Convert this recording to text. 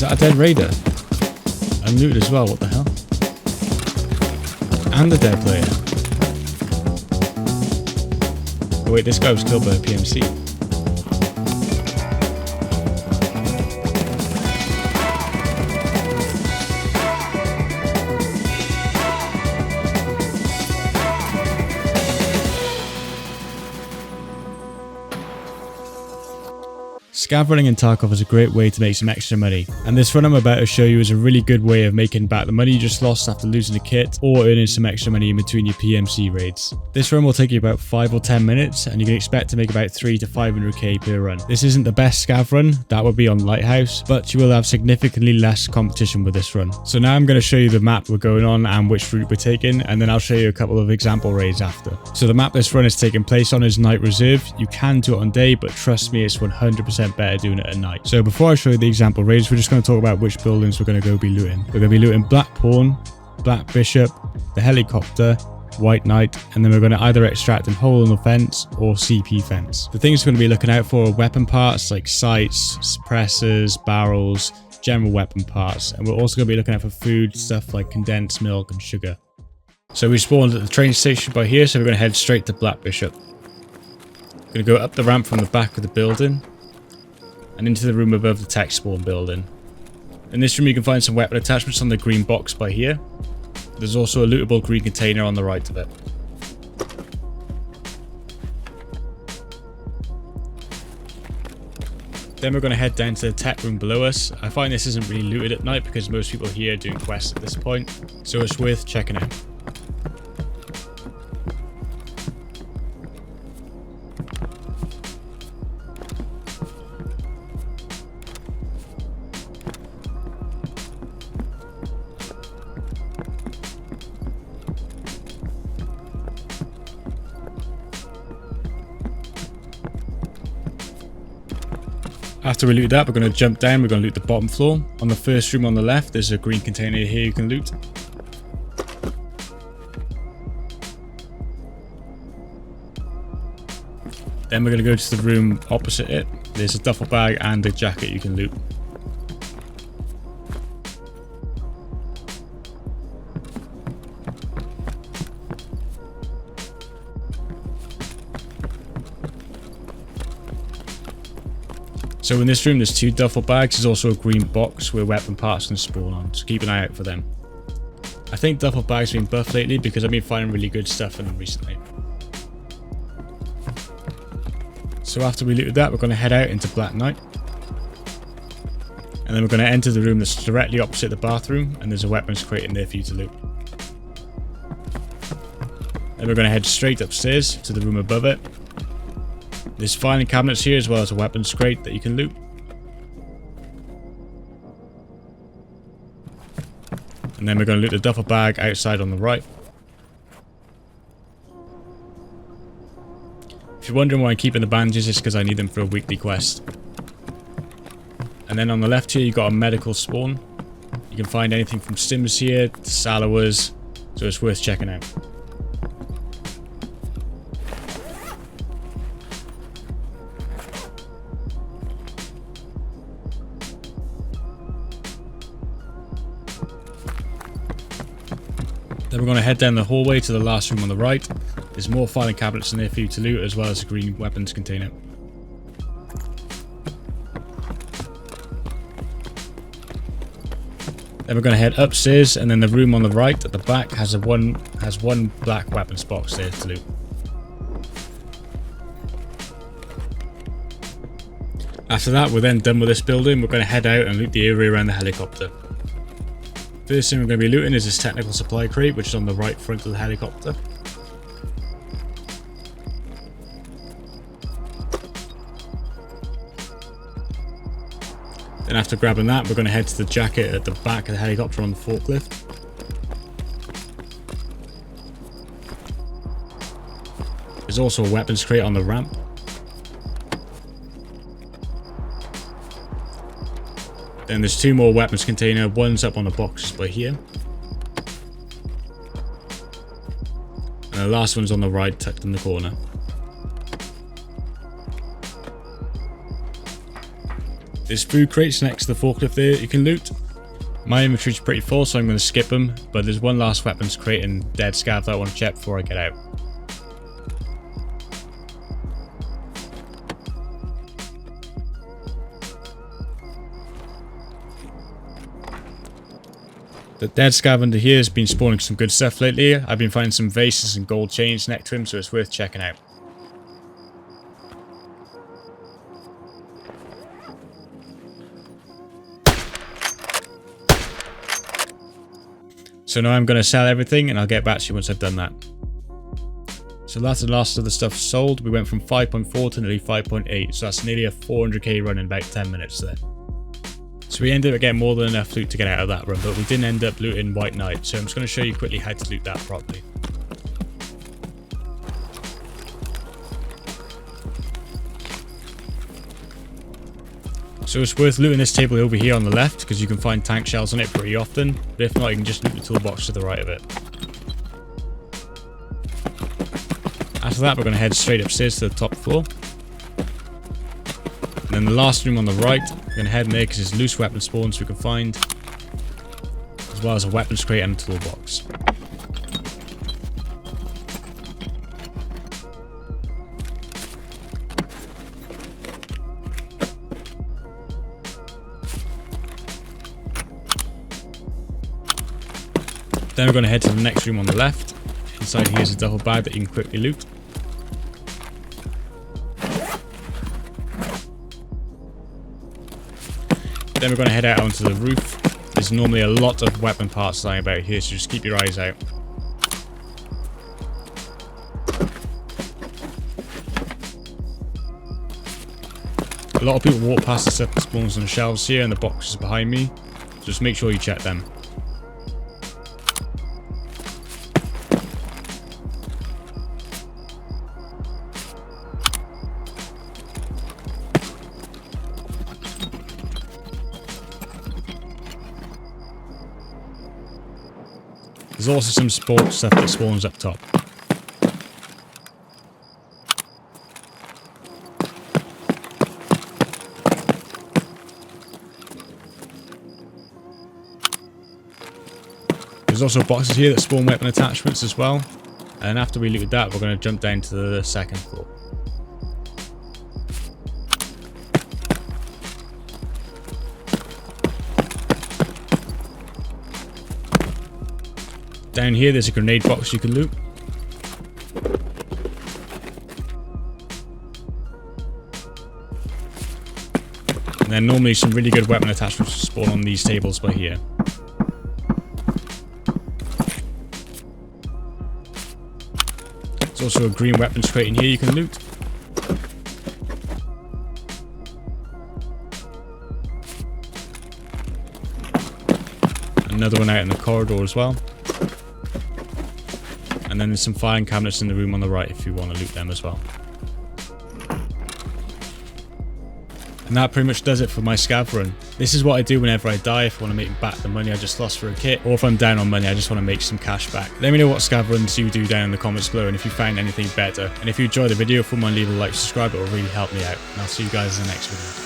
Is that a dead raider? Unlooted as well, what the hell? And a dead player. Oh wait, this guy was killed by a PMC. Scav running in Tarkov is a great way to make some extra money, and this run I'm about to show you is a really good way of making back the money you just lost after losing a kit, or earning some extra money in between your PMC raids. This run will take you about 5 or 10 minutes, and you can expect to make about 3 to 500k per run. This isn't the best Scav run, that would be on Lighthouse, but you will have significantly less competition with this run. So now I'm going to show you the map we're going on and which route we're taking, and then I'll show you a couple of example raids after. So the map this run is taking place on is Night Reserve. You can do it on day, but trust me, it's 100% better doing it at night. So before I show you the example raids, we're just going to talk about which buildings we're going to go be looting. We're going to be looting Black Pawn, Black Bishop, the Helicopter, White Knight, and then we're going to either extract in Hole in the Fence or CP Fence. The things we're going to be looking out for are weapon parts like sights, suppressors, barrels, general weapon parts, and we're also going to be looking out for food, stuff like condensed milk and sugar. So we spawned at the train station by here, so we're going to head straight to Black Bishop. We're going to go up the ramp from the back of the building and into the room above the tech spawn building. In this room you can find some weapon attachments on the green box by here. There's also a lootable green container on the right of it. Then we're going to head down to the tech room below us. I find this isn't really looted at night because most people here are doing quests at this point, so it's worth checking out. After we loot that, we're going to jump down, we're going to loot the bottom floor. On the first room on the left, there's a green container here you can loot. Then we're going to go to the room opposite it. There's a duffel bag and a jacket you can loot. So in this room there's 2 duffel bags, there's also a green box where weapon parts can spawn on, so keep an eye out for them. I think duffel bags have been buffed lately because I've been finding really good stuff in them recently. So after we looted that, we're going to head out into Black Knight. And then we're going to enter the room that's directly opposite the bathroom, and there's a weapons crate in there for you to loot. Then we're going to head straight upstairs to the room above it. There's filing cabinets here as well as a weapons crate that you can loot. And then we're going to loot the duffel bag outside on the right. If you're wondering why I'm keeping the bandages, it's because I need them for a weekly quest. And then on the left here you've got a medical spawn. You can find anything from stims here to salivas, so it's worth checking out. Then we're going to head down the hallway to the last room on the right. There's more filing cabinets in there for you to loot, as well as a green weapons container. Then we're going to head upstairs, and then the room on the right at the back has one black weapons box there to loot. After that, we're then done with this building. We're going to head out and loot the area around the helicopter. First thing we're going to be looting is this technical supply crate, which is on the right front of the helicopter. Then after grabbing that, we're going to head to the jacket at the back of the helicopter on the forklift. There's also a weapons crate on the ramp. Then there's 2 more weapons container, one's up on the box by here. And the last one's on the right, tucked in the corner. There's food crates next to the forklift there you can loot. My inventory's pretty full, so I'm going to skip them, but there's one last weapons crate and dead scav that I want to check before I get out. The dead scav under here has been spawning some good stuff lately. I've been finding some vases and gold chains next to him, so it's worth checking out. So now I'm going to sell everything and I'll get back to you once I've done that. So that's the last of the stuff sold. We went from 5.4 to nearly 5.8, so that's nearly a 400k run in about 10 minutes there. So we ended up getting more than enough loot to get out of that run, but we didn't end up looting White Knight, so I'm just going to show you quickly how to loot that properly. So it's worth looting this table over here on the left, because you can find tank shells on it pretty often, but if not you can just loot the toolbox to the right of it. After that we're going to head straight upstairs to the top floor. And then the last room on the right, we're going to head in there because there's loose weapon spawns we can find, as well as a weapons crate and a toolbox. Then we're going to head to the next room on the left. Inside here is a duffel bag that you can quickly loot. Then we're going to head out onto the roof. There's normally a lot of weapon parts lying about here, so just keep your eyes out. A lot of people walk past the stuff that spawns on the shelves here and the boxes behind me. Just make sure you check them. There's also some sports stuff that spawns up top. There's also boxes here that spawn weapon attachments as well. And after we looted that, we're going to jump down to the second floor. Down here there's a grenade box you can loot. And then normally some really good weapon attachments spawn on these tables by here. There's also a green weapons crate in here you can loot. Another one out in the corridor as well. And then there's some filing cabinets in the room on the right if you want to loot them as well. And that pretty much does it for my scav run. This is what I do whenever I die if I want to make back the money I just lost for a kit, or if I'm down on money I just want to make some cash back. Let me know what scav runs you do down in the comments below and if you found anything better. And if you enjoyed the video, feel free to leave a like, subscribe, it will really help me out. And I'll see you guys in the next video.